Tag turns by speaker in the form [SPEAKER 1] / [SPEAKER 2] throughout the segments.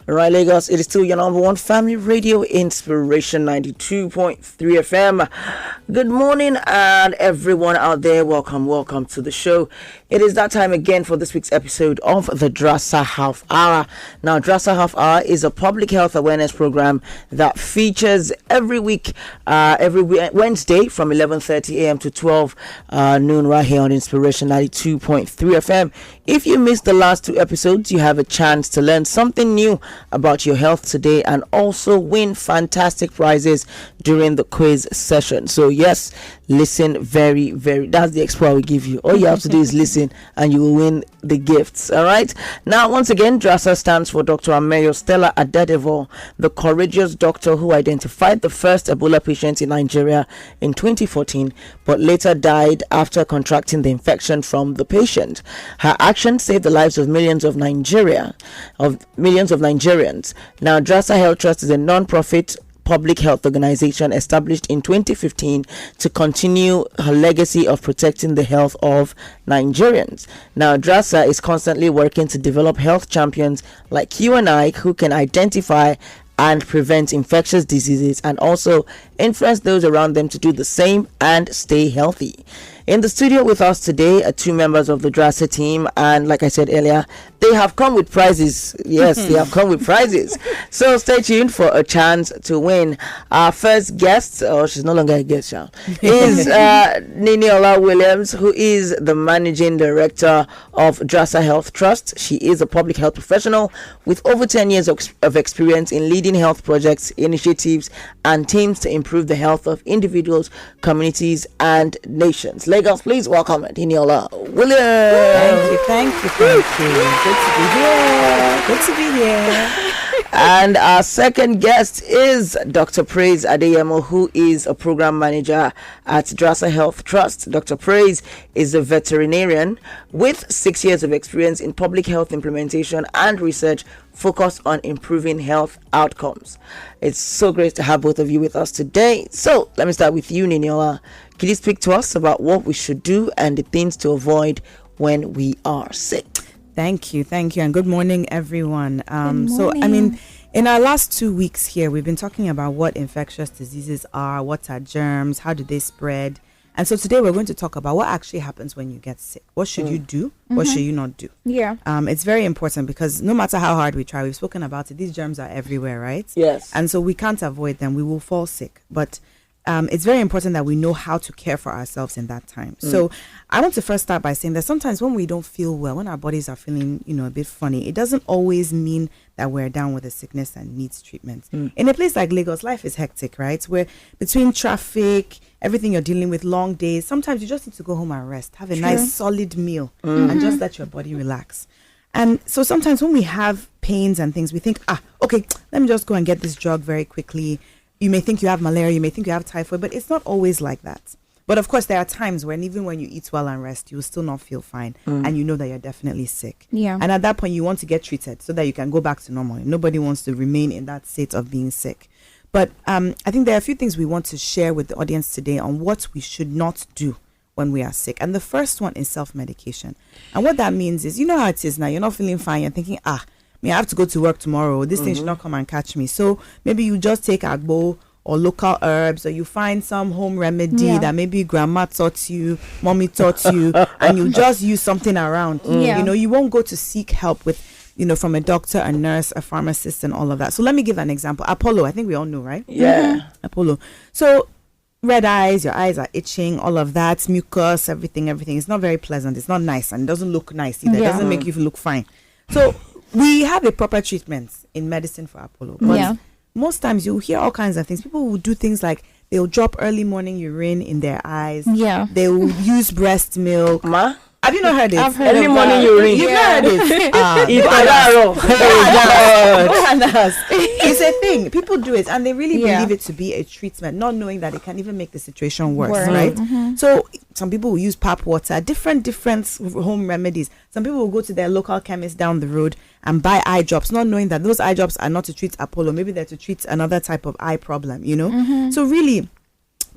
[SPEAKER 1] Right, Lagos, it is still your number one family radio, Inspiration 92.3 FM. Good morning, and everyone out there, welcome to the show. It is that time again for this week's episode of the DRASA Half Hour. Now, DRASA Half Hour is a public health awareness program that features every week, every Wednesday from 11:30 a.m. to 12 noon right here on Inspiration 92.3 FM. If you missed the last two episodes, you have a chance to learn something new about your health today and also win fantastic prizes during the quiz session. So yes, listen very, that's the expo we give you. All you have to do is listen and you will win the gifts. All right. Now, once again, DRASA stands for Dr. Ameyo Stella Adadevoh, the courageous doctor who identified the first Ebola patient in Nigeria in 2014, but later died after contracting the infection from the patient. Her action saved the lives of millions of Nigerians. Now, DRASA Health Trust is a non-profit public health organization established in 2015 to continue her legacy of protecting the health of Nigerians. Now, DRASA is constantly working to develop health champions like you and I who can identify and prevent infectious diseases and also influence those around them to do the same and stay healthy. In the studio with us today are two members of the DRASA team, and like I said earlier, they have come with prizes. Yes, they have come with prizes. So stay tuned for a chance to win. Our first guest, she's no longer a guest, is Niniola Williams, who is the managing director of DRASA Health Trust. She is a public health professional with over 10 years of experience in leading health projects, initiatives, and teams to improve the health of individuals, communities, and nations. Lagos, please welcome Niniola Williams.
[SPEAKER 2] Thank you. Good to be here.
[SPEAKER 1] And our second guest is Dr. Praise Adeyemo, who is a program manager at DRASA Health Trust. Dr. Praise is a veterinarian with 6 years of experience in public health implementation and research focused on improving health outcomes. It's so great to have both of you with us today. So let me start with you, Niniola. Can you speak to us about what we should do and the things to avoid when we are sick?
[SPEAKER 2] Thank you. And good morning, everyone. So, in our last 2 weeks here, we've been talking about what infectious diseases are, what are germs, how do they spread. And so today we're going to talk about what actually happens when you get sick. What should you do? What should you not do?
[SPEAKER 3] Yeah.
[SPEAKER 2] It's very important because no matter how hard we try, we've spoken about it, these germs are everywhere, right?
[SPEAKER 1] Yes.
[SPEAKER 2] And so we can't avoid them. We will fall sick. But it's very important that we know how to care for ourselves in that time. So I want to first start by saying that sometimes when we don't feel well, when our bodies are feeling, a bit funny, it doesn't always mean that we're down with a sickness and needs treatment. In a place like Lagos, life is hectic, right? Where between traffic, everything you're dealing with, long days, sometimes you just need to go home and rest, have a nice solid meal and just let your body relax. And so sometimes when we have pains and things, we think, okay, let me just go and get this drug very quickly. You may think you have malaria, you may think you have typhoid, but it's not always like that. But of course, there are times when even when you eat well and rest, you'll still not feel fine. And you know that you're definitely sick.
[SPEAKER 3] Yeah.
[SPEAKER 2] And at that point, you want to get treated so that you can go back to normal. Nobody wants to remain in that state of being sick. But I think there are a few things we want to share with the audience today on what we should not do when we are sick. And the first one is self-medication. And what that means is, you know how it is now. You're not feeling fine. You're thinking, I have to go to work tomorrow. This thing should not come and catch me. So maybe you just take agbo or local herbs, or you find some home remedy that maybe grandma taught you, mommy taught you, and you just use something around. You won't go to seek help with, from a doctor, a nurse, a pharmacist, and all of that. So let me give an example. Apollo, I think we all know, right?
[SPEAKER 1] Yeah.
[SPEAKER 2] Apollo. So red eyes, your eyes are itching, all of that, mucus, everything. It's not very pleasant. It's not nice, and it doesn't look nice either. It doesn't make you look fine. So we have a proper treatment in medicine for Apollo. But most times you'll hear all kinds of things. People will do things like they'll drop early morning urine in their eyes.
[SPEAKER 3] Yeah.
[SPEAKER 2] They will use breast milk. Have you not heard it?
[SPEAKER 3] I've heard
[SPEAKER 1] early morning urine.
[SPEAKER 2] You've not heard it? It's a thing. People do it and they really believe it to be a treatment, not knowing that it can even make the situation worse, right? So some people will use pap water, different home remedies. Some people will go to their local chemist down the road and buy eye drops, not knowing that those eye drops are not to treat Apollo. Maybe they're to treat another type of eye problem, So really,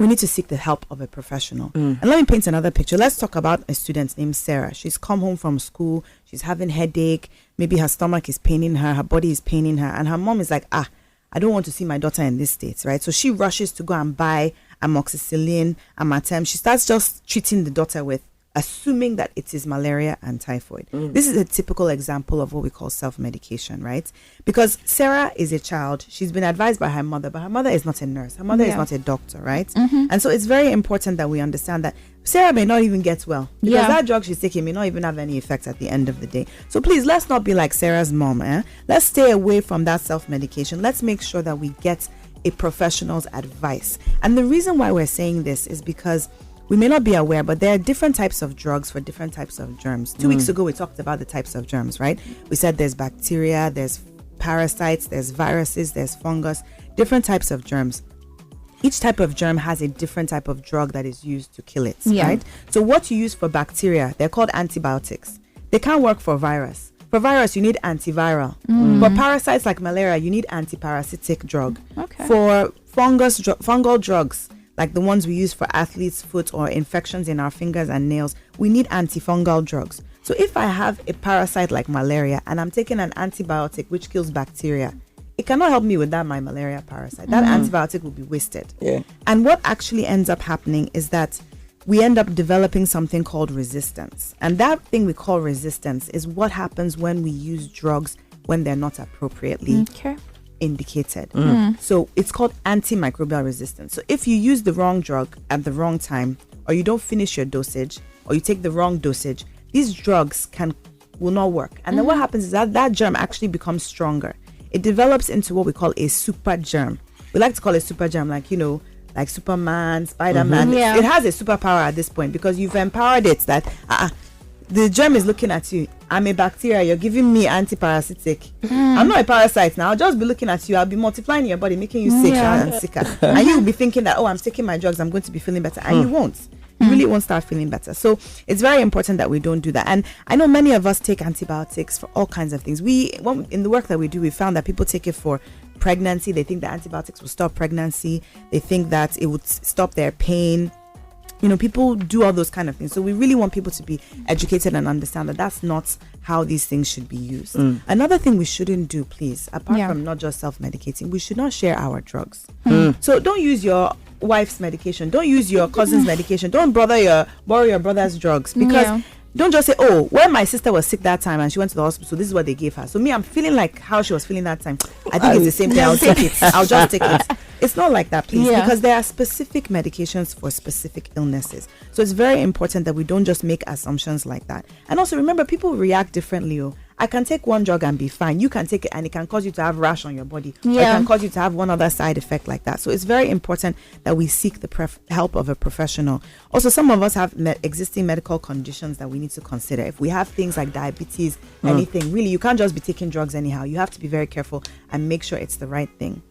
[SPEAKER 2] we need to seek the help of a professional. And let me paint another picture. Let's talk about a student named Sarah. She's come home from school. She's having headache. Maybe her stomach is paining her. Her body is paining her. And her mom is like, I don't want to see my daughter in this state, right? So she rushes to go and buy amoxicillin, Amatem. She starts just treating the daughter with, assuming that it is malaria and typhoid. This is a typical example of what we call self-medication, right? Because Sarah is a child. She's been advised by her mother, but her mother is not a nurse. Her mother is not a doctor, right? And so it's very important that we understand that Sarah may not even get well because that drug she's taking may not even have any effect at the end of the day. So please, let's not be like Sarah's mom. Let's stay away from that self-medication. Let's make sure that we get a professional's advice. And the reason why we're saying this is because we may not be aware, but there are different types of drugs for different types of germs. 2 weeks ago, we talked about the types of germs, right? We said there's bacteria, there's parasites, there's viruses, there's fungus, different types of germs. Each type of germ has a different type of drug that is used to kill it, right? So what you use for bacteria, they're called antibiotics. They can't work for virus. For virus, you need antiviral. For parasites like malaria, you need antiparasitic drug. For fungal drugs, like the ones we use for athlete's foot or infections in our fingers and nails, we need antifungal drugs. So if I have a parasite like malaria and I'm taking an antibiotic which kills bacteria, it cannot help me with my malaria parasite. That antibiotic will be wasted. And what actually ends up happening is that we end up developing something called resistance. And that thing we call resistance is what happens when we use drugs when they're not appropriately indicated. So it's called antimicrobial resistance. So if you use the wrong drug at the wrong time, or you don't finish your dosage, or you take the wrong dosage, these drugs will not work. And then what happens is that germ actually becomes stronger. It develops into what we call a super germ. We like to call it super germ, like Superman, Spider-Man. It has a superpower at this point because you've empowered it that the germ is looking at you. I'm a bacteria. You're giving me antiparasitic. I'm not a parasite now. I'll just be looking at you. I'll be multiplying in your body, making you sicker and sicker. And you'll be thinking that, I'm taking my drugs, I'm going to be feeling better. And you won't. You really won't start feeling better. So it's very important that we don't do that. And I know many of us take antibiotics for all kinds of things. In the work that we do, we found that people take it for pregnancy. They think that antibiotics will stop pregnancy. They think that it would stop their pain. People do all those kind of things. So we really want people to be educated and understand that that's not how these things should be used. Another thing we shouldn't do, please, apart from not just self-medicating, we should not share our drugs. So don't use your wife's medication. Don't use your cousin's medication. Don't borrow your brother's drugs. Because don't just say, when my sister was sick that time and she went to the hospital, this is what they gave her. So me, I'm feeling like how she was feeling that time. I think it's the same thing. I'll take it. I'll just take it. It's not like that, please, because there are specific medications for specific illnesses. So it's very important that we don't just make assumptions like that. And also remember, people react differently. I can take one drug and be fine. You can take it and it can cause you to have rash on your body. Or it can cause you to have one other side effect like that. So it's very important that we seek the help of a professional. Also, some of us have existing medical conditions that we need to consider. If we have things like diabetes, anything, really, you can't just be taking drugs anyhow. You have to be very careful and make sure it's the right thing.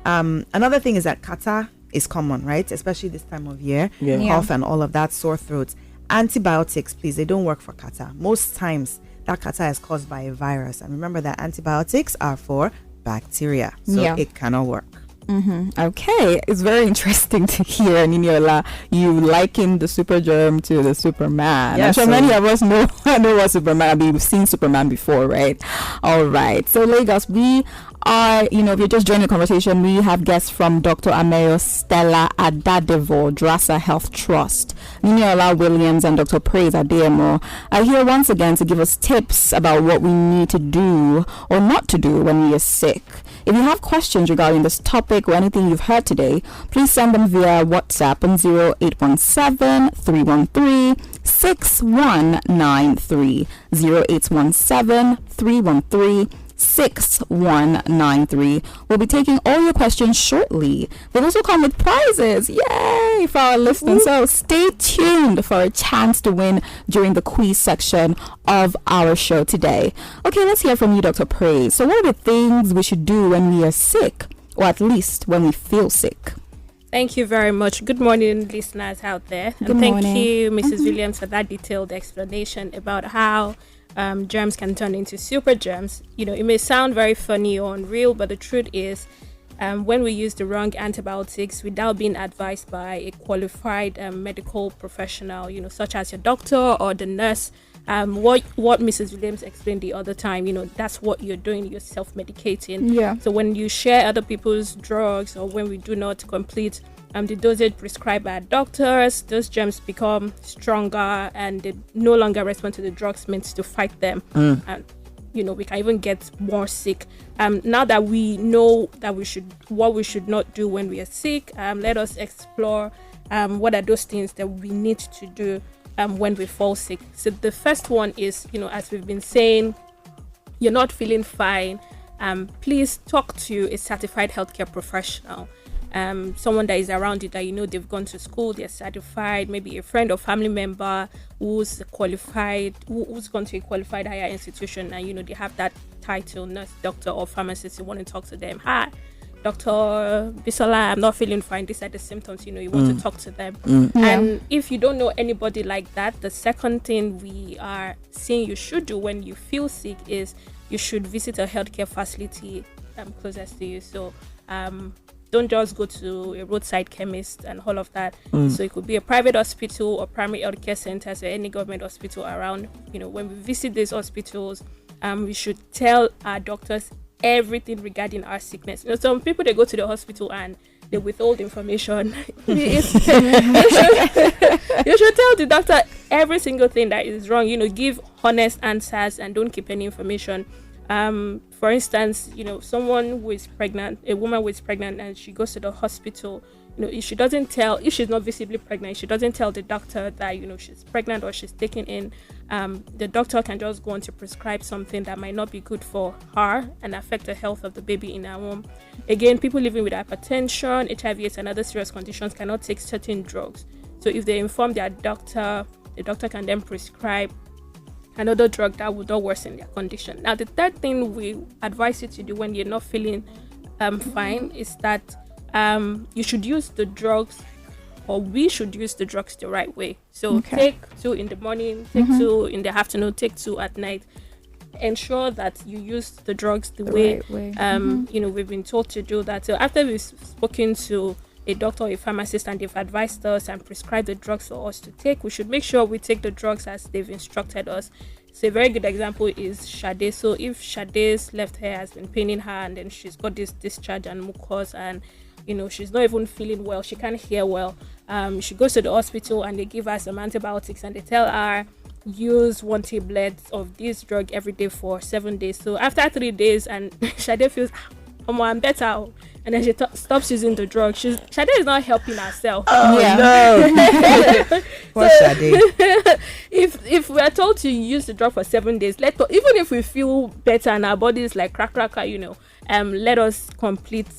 [SPEAKER 2] Another thing is that catarrh is common, right? Especially this time of year, cough and all of that, sore throats. Antibiotics, please, they don't work for catarrh. Most times, that catarrh is caused by a virus. And remember that antibiotics are for bacteria, so it cannot work.
[SPEAKER 3] Okay, it's very interesting to hear, Niniola, you liken the super germ to the Superman. I'm sure many of us know what Superman. We've seen Superman before, right? All right. So Lagos, we are, if you're just joining the conversation, we have guests from Dr. Ameyo, Stella, Adadevoh, DRASA Health Trust, Niniola Williams, and Dr. Praise Adadevoh are here once again to give us tips about what we need to do or not to do when we are sick. If you have questions regarding this topic or anything you've heard today, please send them via WhatsApp on 0817-313-6193, 0817-313-6193. We'll be taking all your questions shortly. They'll also come with prizes. Yay for our listeners. So stay tuned for a chance to win during the quiz section of our show today. Okay, let's hear from you, Dr. Praise. So what are the things we should do when we are sick, or at least when we feel sick?
[SPEAKER 4] Thank you very much. Good morning, listeners out there.
[SPEAKER 3] Good morning.
[SPEAKER 4] Thank you, Mrs. Williams, for that detailed explanation about how germs can turn into super germs. It may sound very funny or unreal, but the truth is when we use the wrong antibiotics without being advised by a qualified medical professional, such as your doctor or the nurse. What Mrs. Williams explained the other time, that's what you're doing. You're self-medicating.
[SPEAKER 3] Yeah.
[SPEAKER 4] So when you share other people's drugs, or when we do not complete the dosage prescribed by doctors, those germs become stronger and they no longer respond to the drugs meant to fight them. And we can even get more sick. Now that we know that what we should not do when we are sick, let us explore what are those things that we need to do when we fall sick. So the first one is, as we've been saying, you're not feeling fine. Please talk to a certified healthcare professional. Someone that is around you that they've gone to school, they're certified, maybe a friend or family member who's qualified, who's gone to a qualified higher institution, and they have that title, nurse, doctor, or pharmacist. You want to talk to them. Hi, Dr. Bisola, I'm not feeling fine. These are the symptoms. You want to talk to them. And if you don't know anybody like that, the second thing we are saying you should do when you feel sick is you should visit a healthcare facility closest to you. So don't just go to a roadside chemist and all of that. So it could be a private hospital or primary healthcare centers or any government hospital around. When we visit these hospitals, we should tell our doctors everything regarding our sickness. Some people, they go to the hospital and they withhold information. You should tell the doctor every single thing that is wrong. Give honest answers and don't keep any information. For instance, someone who is pregnant, a woman who is pregnant, and she goes to the hospital, if she's not visibly pregnant, she doesn't tell the doctor that, she's pregnant or she's taken in, the doctor can just go on to prescribe something that might not be good for her and affect the health of the baby in her womb. Again, people living with hypertension, HIV, and other serious conditions cannot take certain drugs. So if they inform their doctor, the doctor can then prescribe another drug that would not worsen their condition. Now, the third thing we advise you to do when you're not feeling fine is that you should use the drugs, or we should use the drugs the right way. So take 2 in the morning, take 2 in the afternoon, take 2 at night. Ensure that you use the drugs the way. We've been told to do that. So after we've spoken to a doctor or a pharmacist and they've advised us and prescribed the drugs for us to take, we should make sure we take the drugs as they've instructed us. So a very good example is Sade. So if Sade's left hair has been paining her and then she's got this discharge and mucus and she's not even feeling well, she can't hear well, she goes to the hospital and they give her some antibiotics and they tell her use 1 tablet of this drug every day for 7 days. So after 3 days and Sade feels, I'm better, and then she stops using the drug. Sade is not helping herself.
[SPEAKER 2] No. Poor Sade.
[SPEAKER 4] If we are told to use the drug for 7 days, even if we feel better and our body is like cracker, let us complete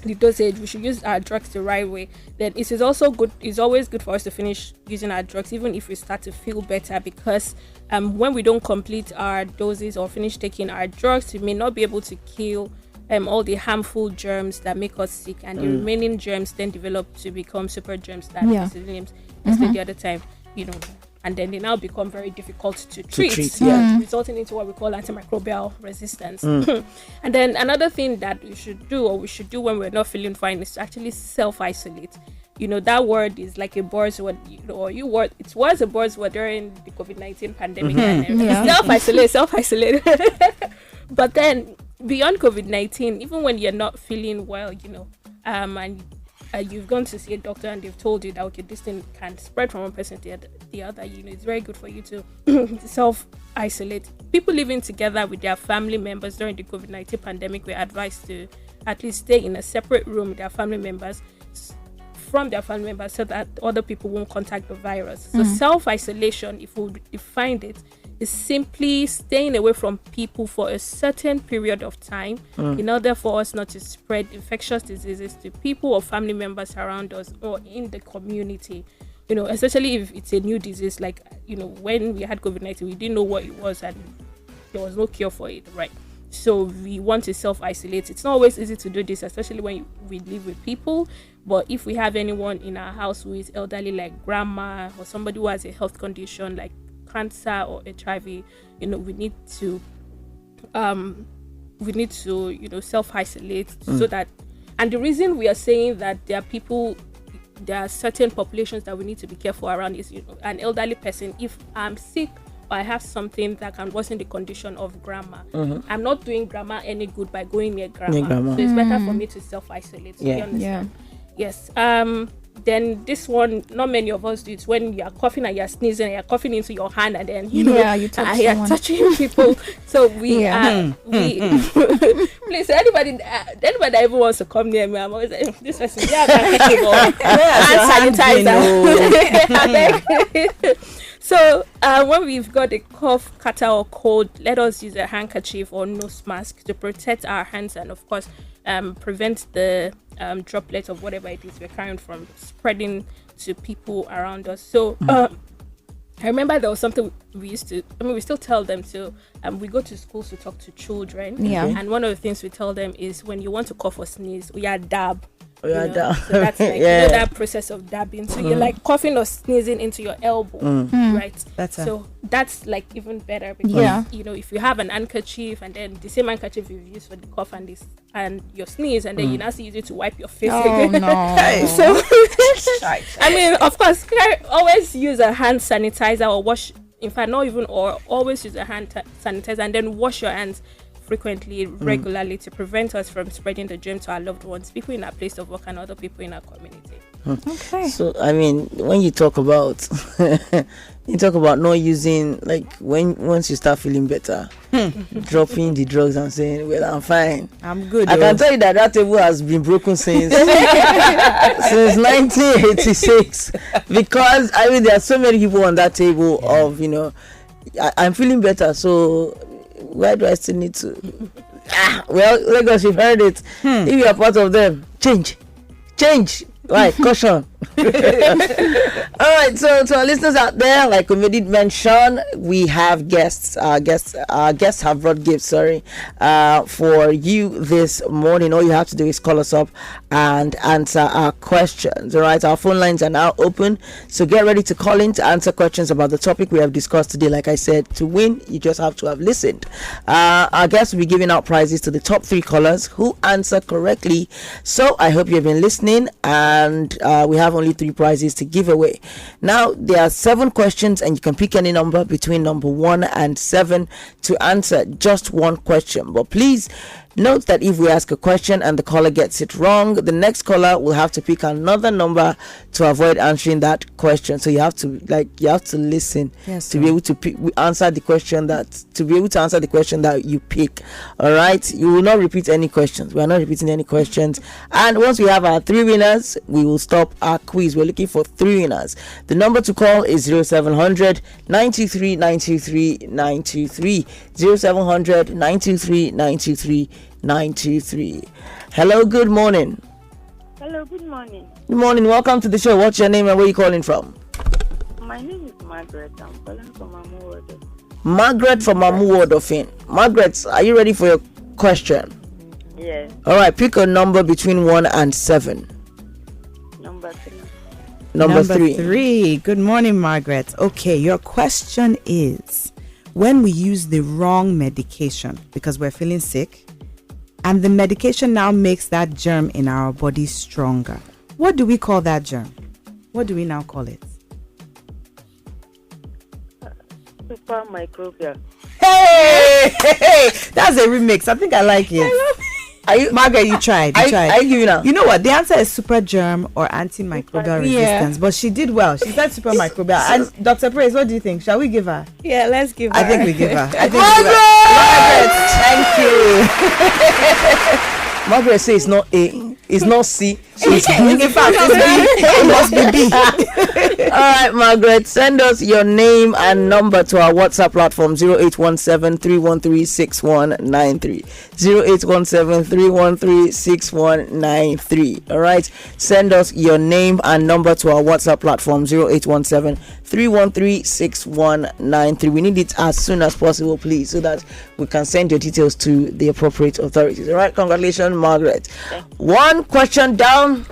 [SPEAKER 4] the dosage. We should use our drugs the right way. Then it is also good. It's always good for us to finish using our drugs, even if we start to feel better, because when we don't complete our doses or finish taking our drugs, we may not be able to kill all the harmful germs that make us sick, and the remaining germs then develop to become super germs that Mrs. Williams explained the other time, and then they now become very difficult to treat, resulting into what we call antimicrobial resistance. And then another thing that we should do when we're not feeling fine is to actually self-isolate. That word is like a buzzword, it was a buzzword during the COVID-19 pandemic. Self-isolate. But then beyond COVID-19, even when you're not feeling well, and you've gone to see a doctor and they've told you that, okay, this thing can spread from one person to the other, it's very good for you to self-isolate. People living together with their family members during the COVID-19 pandemic were advised to at least stay in a separate room with their family members, so that other people won't contact the virus. So self-isolation, if we define it, is simply staying away from people for a certain period of time in order for us not to spread infectious diseases to people or family members around us or in the community. Especially if it's a new disease, like, when we had COVID-19, we didn't know what it was and there was no cure for it, right? So we want to self-isolate. It's not always easy to do this, especially when we live with people. But if we have anyone in our house who is elderly, like grandma, or somebody who has a health condition like cancer or HIV, we need to we need to, self-isolate so that, and the reason we are saying that there are certain populations that we need to be careful around is, an elderly person, if I'm sick or I have something that can worsen the condition of grandma, I'm not doing grandma any good by going near grandma. So it's better for me to self-isolate. You understand? Yes. Then this one, not many of us do. It's when you are coughing and you are sneezing and you are coughing into your hand, and then you are touching people. So we please, anybody that even wants to come near me, I'm always like, this person, hand sanitizer. So when we've got a cough, catarrh, or cold, let us use a handkerchief or nose mask to protect our hands and, of course, prevent the droplets of whatever it is we're carrying from spreading to people around us. So I remember there was something we still tell them. So we go to schools to talk to children. And one of the things we tell them is when you want to cough or sneeze, we are dab. So that's like that process of dabbing. So you're like coughing or sneezing into your elbow, right? That's like even better because if you have an handkerchief and then the same handkerchief you use for the cough and your sneeze, and then you now use it to wipe your face again. So I mean, of course, always use a hand sanitizer or wash. In fact, not even or always use a hand sanitizer and then wash your hands frequently, regularly, to prevent us from spreading the germ to our loved ones, people in our place of work, and other people in our community.
[SPEAKER 1] Okay. So I mean, when you talk about not using, like, once you start feeling better, dropping the drugs and saying, well, I'm fine, I'm good. I can tell you that table has been broken since 1986, because I mean there are so many people on that table of I'm feeling better, so why do I still need to? Well, Lagos, you've heard it. If you are part of them, change. Right, caution. All right, so to our listeners out there, like we did mention, we have guests. Our guests have brought gifts, for you this morning. All you have to do is call us up and answer our questions. All right, our phone lines are now open, so get ready to call in to answer questions about the topic we have discussed today. Like I said, to win, you just have to have listened. Our guests will be giving out prizes to the top 3 callers who answer correctly. So I hope you've been listening, and we have only 3 prizes to give away. Now there are 7 questions, and you can pick any number between number 1 and 7 to answer just one question. But please note that if we ask a question and the caller gets it wrong, the next caller will have to pick another number to avoid answering that question. So you have to listen to be able to answer the question that you pick. All right, you will not repeat any questions. We are not repeating any questions. And once we have our 3 winners, we will stop our quiz. We're looking for 3 winners. The number to call is 0700 923 923 923 0700 923 923 923. Hello, good morning.
[SPEAKER 5] Hello, good morning.
[SPEAKER 1] Good morning. Welcome to the show. What's your name and where are you calling from?
[SPEAKER 5] My name is Margaret. I'm calling from Ameyo.
[SPEAKER 1] Margaret from Ameyo. Margaret, are you ready for your question?
[SPEAKER 5] Yes.
[SPEAKER 1] All right, pick a number between 1 and 7.
[SPEAKER 5] Number 3.
[SPEAKER 1] Number 3.
[SPEAKER 2] Good morning, Margaret. Okay, your question is, when we use the wrong medication because we're feeling sick, and the medication now makes that germ in our body stronger, what do we call that germ? What do we now call it?
[SPEAKER 5] Super microbial.
[SPEAKER 2] Hey, that's a remix. I think I like it. Margaret, you tried.
[SPEAKER 1] I give you now.
[SPEAKER 2] You know what? The answer is super germ or antimicrobial resistance. But she did well. She said super microbial. And Dr. Praise, what do you think? Shall we give her?
[SPEAKER 4] Yeah, let's give her.
[SPEAKER 2] I think we give her.
[SPEAKER 1] Margaret, thank you. Margaret says it's not A, it's not C, it's B.
[SPEAKER 2] In fact, it's B. It must be B.
[SPEAKER 1] All right, Margaret, send us your name and number to our WhatsApp platform 0817-313-6193. 0817-313-6193. All right, send us your name and number to our WhatsApp platform 0817-313-6193. We need it as soon as possible, please, so that we can send your details to the appropriate authorities. All right, congratulations, Margaret. One question down,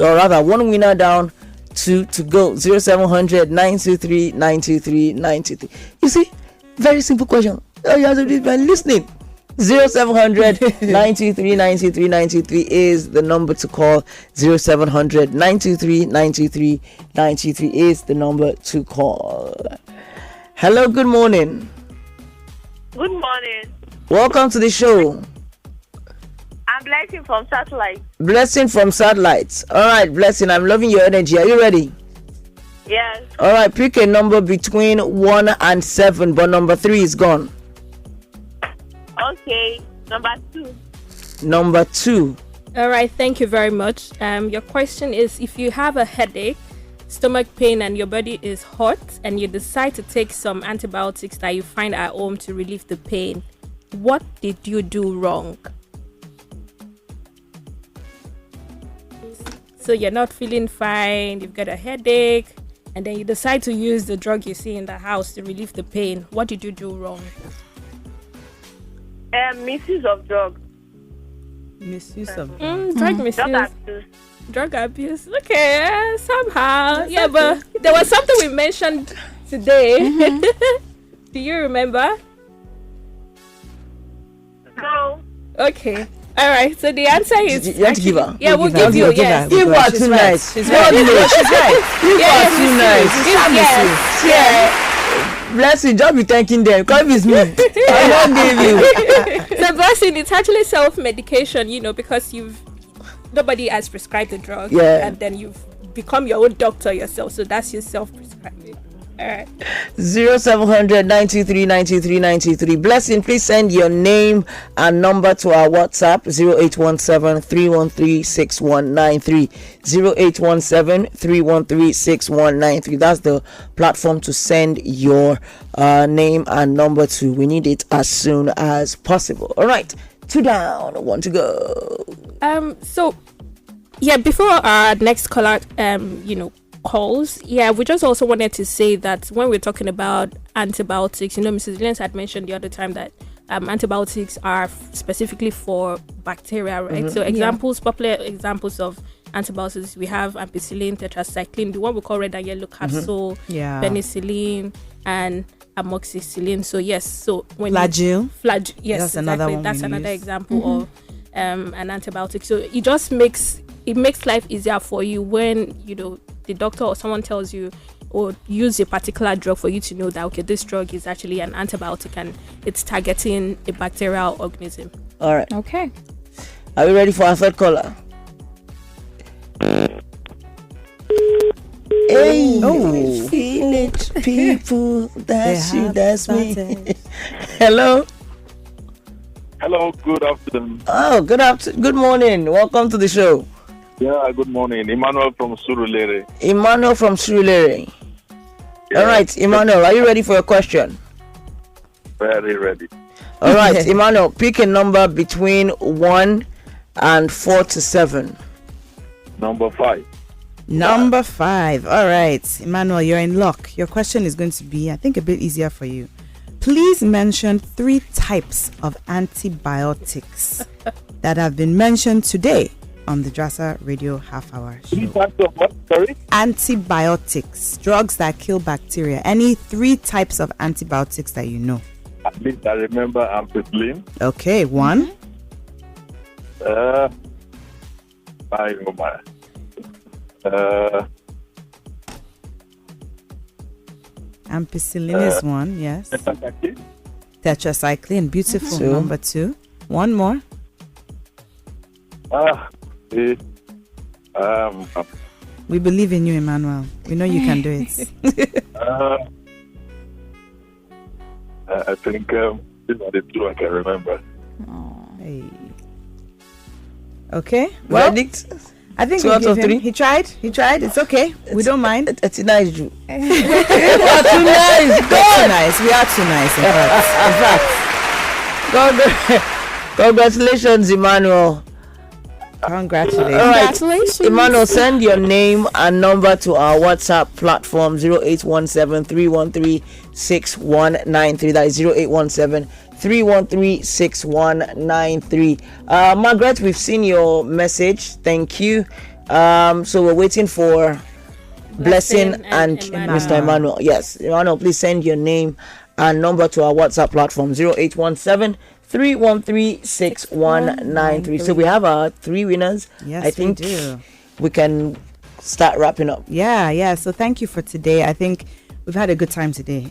[SPEAKER 1] or rather one winner down, 2 to go. 0700-923-923-923. You see, very simple question. All you have to do is by listening. 0700 923 93 93 is the number to call. 0700 923 93 93 is the number to call. Hello, good morning.
[SPEAKER 5] Good morning.
[SPEAKER 1] Welcome to the show.
[SPEAKER 5] I'm Blessing from Satellite.
[SPEAKER 1] Blessing from Satellites. All right, Blessing, I'm loving your energy. Are you ready?
[SPEAKER 5] Yes.
[SPEAKER 1] All right, pick a number between 1 and 7, but number 3 is gone.
[SPEAKER 5] Okay. Number 2.
[SPEAKER 1] Number 2.
[SPEAKER 4] All right, thank you very much. Your question is, if you have a headache, stomach pain, and your body is hot, and you decide to take some antibiotics that you find at home to relieve the pain, what did you do wrong? So you're not feeling fine, you've got a headache, and then you decide to use the drug you see in the house to relieve the pain. What did you do wrong?
[SPEAKER 5] Misuse of drugs.
[SPEAKER 2] Misuse of
[SPEAKER 4] Drug misuse.
[SPEAKER 5] Drug abuse.
[SPEAKER 4] Drug abuse. Okay, somehow. Yeah, but there was something we mentioned today. Do you remember?
[SPEAKER 5] No.
[SPEAKER 4] Okay. All right. So the answer is
[SPEAKER 1] You have to give her.
[SPEAKER 4] Yeah, we'll give you. Yes.
[SPEAKER 1] You are too nice.
[SPEAKER 2] She's right. She's right.
[SPEAKER 1] You are too nice.
[SPEAKER 4] Yes. Yeah.
[SPEAKER 1] Blessing, just be thanking them. Because it's me. I don't give you.
[SPEAKER 4] So Blessing, it's actually self-medication, because nobody has prescribed the drug.
[SPEAKER 1] Yeah.
[SPEAKER 4] And then you've become your own doctor yourself. So that's your self-prescribing. All right.
[SPEAKER 1] 0700 923 93 93. Blessing, please send your name and number to our WhatsApp 0817 313 6193. 0817 313 6193. That's the platform to send your name and number to. We need it as soon as possible. All right, 2 down, 1 to go.
[SPEAKER 4] So yeah, before our next caller calls, we just also wanted to say that when we're talking about antibiotics, Mrs. Williams had mentioned the other time that antibiotics are specifically for bacteria, right? So popular examples of antibiotics, we have ampicillin, tetracycline, the one we call red and yellow capsule, penicillin, and amoxicillin. So yes, so when
[SPEAKER 2] Flagyl.
[SPEAKER 4] Yes,
[SPEAKER 2] that's another one.
[SPEAKER 4] That's another example of an antibiotic. So it just makes life easier for you when the doctor or someone tells you or use a particular drug for you to know that, okay, this drug is actually an antibiotic and it's targeting a bacterial organism.
[SPEAKER 1] All right.
[SPEAKER 3] Okay.
[SPEAKER 1] Are we ready for our third caller? Hey, feel it, people. That's you, that's me. Hello.
[SPEAKER 6] Hello, good afternoon.
[SPEAKER 1] Oh, good morning. Welcome to the show.
[SPEAKER 6] Yeah, good morning. Emmanuel from Surulere.
[SPEAKER 1] Emmanuel from Surulere.
[SPEAKER 6] Yeah.
[SPEAKER 1] All right, Emmanuel, are you ready for your question?
[SPEAKER 6] Very ready.
[SPEAKER 1] All right, Emmanuel, pick a number between 1 and 4 to 7.
[SPEAKER 6] Number 5.
[SPEAKER 2] Number 5. All right, Emmanuel, you're in luck. Your question is going to be, I think, a bit easier for you. Please mention 3 types of antibiotics that have been mentioned today on the DRASA Radio Half Hour show.
[SPEAKER 6] 3 types of what? Sorry?
[SPEAKER 2] Antibiotics, drugs that kill bacteria. Any 3 types of antibiotics that you know?
[SPEAKER 6] At least I remember ampicillin.
[SPEAKER 2] Okay, 1. Ampicillin is 1, yes. Tetracycline, beautiful.
[SPEAKER 1] 2.
[SPEAKER 2] Number 2. 1 more. We believe in you, Emmanuel. We know you can do it.
[SPEAKER 6] I think these are the 2 I can remember.
[SPEAKER 2] Hey. Okay. Well,
[SPEAKER 1] Verdict?
[SPEAKER 2] I think
[SPEAKER 1] 2
[SPEAKER 2] we
[SPEAKER 1] out
[SPEAKER 2] give
[SPEAKER 1] of
[SPEAKER 2] him.
[SPEAKER 1] 3.
[SPEAKER 2] He tried. It's okay. We don't mind.
[SPEAKER 1] It's nice, you.
[SPEAKER 2] Too nice. Too nice. We are too nice. In fact.
[SPEAKER 1] Congratulations, Emmanuel.
[SPEAKER 2] Congratulations.
[SPEAKER 1] All right.
[SPEAKER 3] Congratulations.
[SPEAKER 1] Emmanuel, send your name and number to our WhatsApp platform 0817 313 6193. That is 0817 313 6193. Margaret, we've seen your message. Thank you. So we're waiting for Blessing and
[SPEAKER 4] Emmanuel.
[SPEAKER 1] Mr. Emmanuel. Yes, Emmanuel, please send your name and number to our WhatsApp platform 0817-313-6193. So we have our 3 winners.
[SPEAKER 2] Yes,
[SPEAKER 1] I think
[SPEAKER 2] we do.
[SPEAKER 1] We can start wrapping up.
[SPEAKER 2] Yeah. So thank you for today. I think we've had a good time today.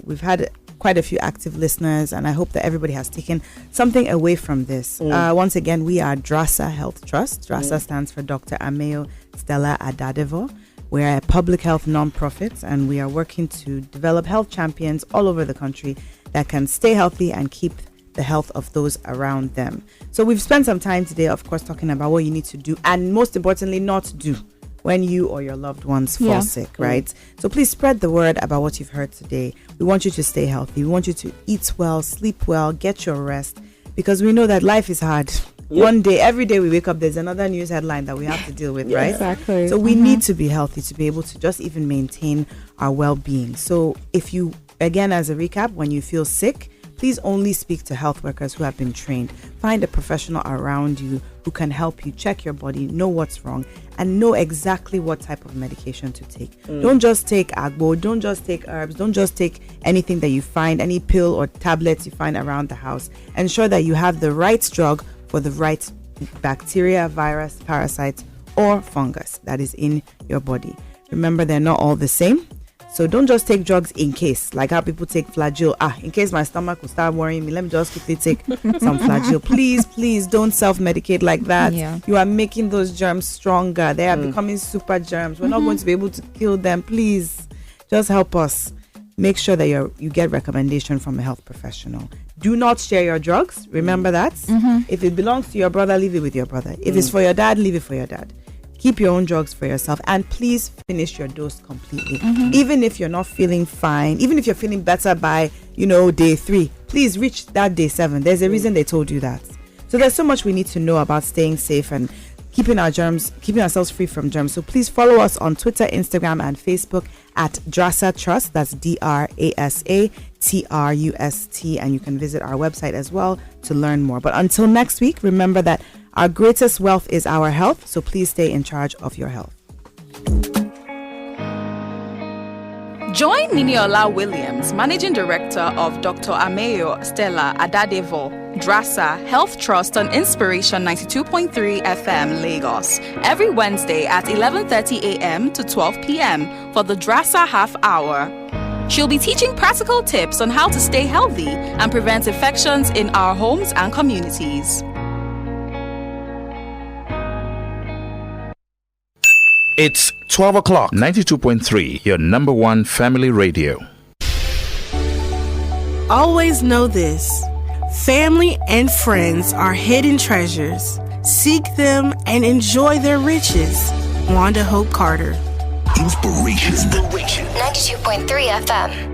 [SPEAKER 2] We've had quite a few active listeners, and I hope that everybody has taken something away from this. Once again, we are DRASA Health Trust. DRASA stands for Dr. Ameyo, Stella, Adadevoh. We're a public health non-profit, and we are working to develop health champions all over the country that can stay healthy and keep the health of those around them. So we've spent some time today, of course, talking about what you need to do, and most importantly, not do when you or your loved ones fall sick, right? So please spread the word about what you've heard today. We want you to stay healthy. We want you to eat well, sleep well, get your rest, because we know that life is hard. One day, every day we wake up, there's another news headline that we have to deal with, right?
[SPEAKER 3] Exactly.
[SPEAKER 2] So we need to be healthy to be able to just even maintain our well-being. So if you, again, as a recap, when you feel sick, please only speak to health workers who have been trained. Find a professional around you who can help you check your body, know what's wrong, and know exactly what type of medication to take. Don't just take agbo, don't just take herbs, don't just take anything that you find, any pill or tablets you find around the house. Ensure that you have the right drug for the right bacteria, virus, parasite, or fungus that is in your body. Remember, they're not all the same. So don't just take drugs in case, like how people take flagyl. In case my stomach will start worrying me, let me just quickly take some flagyl. Please don't self-medicate like that. You are making those germs stronger. They are becoming super germs. We're not going to be able to kill them. Please, just help us. Make sure that you get recommendation from a health professional. Do not share your drugs. Remember that. If it belongs to your brother, leave it with your brother. If it's for your dad, leave it for your dad. Keep your own drugs for yourself, and please finish your dose completely. Even if you're not feeling fine, even if you're feeling better by, day 3, please reach that day 7. There's a reason they told you that. So there's so much we need to know about staying safe and keeping ourselves free from germs. So please follow us on Twitter, Instagram, and Facebook at DRASA Trust. That's DRASA TRUST, and you can visit our website as well to learn more. But until next week, remember that our greatest wealth is our health, so please stay in charge of your health.
[SPEAKER 7] Join Niniola Williams, Managing Director of Dr. Ameyo, Stella, Adadevoh, DRASA Health Trust on Inspiration 92.3 FM, Lagos, every Wednesday at 11:30 a.m. to 12 p.m. for the DRASA Half Hour. She'll be teaching practical tips on how to stay healthy and prevent infections in our homes and communities.
[SPEAKER 8] It's 12 o'clock. 92.3, your number one family radio.
[SPEAKER 9] Always know this. Family and friends are hidden treasures. Seek them and enjoy their riches. Wanda Hope Carter.
[SPEAKER 10] Inspiration. 92.3 FM.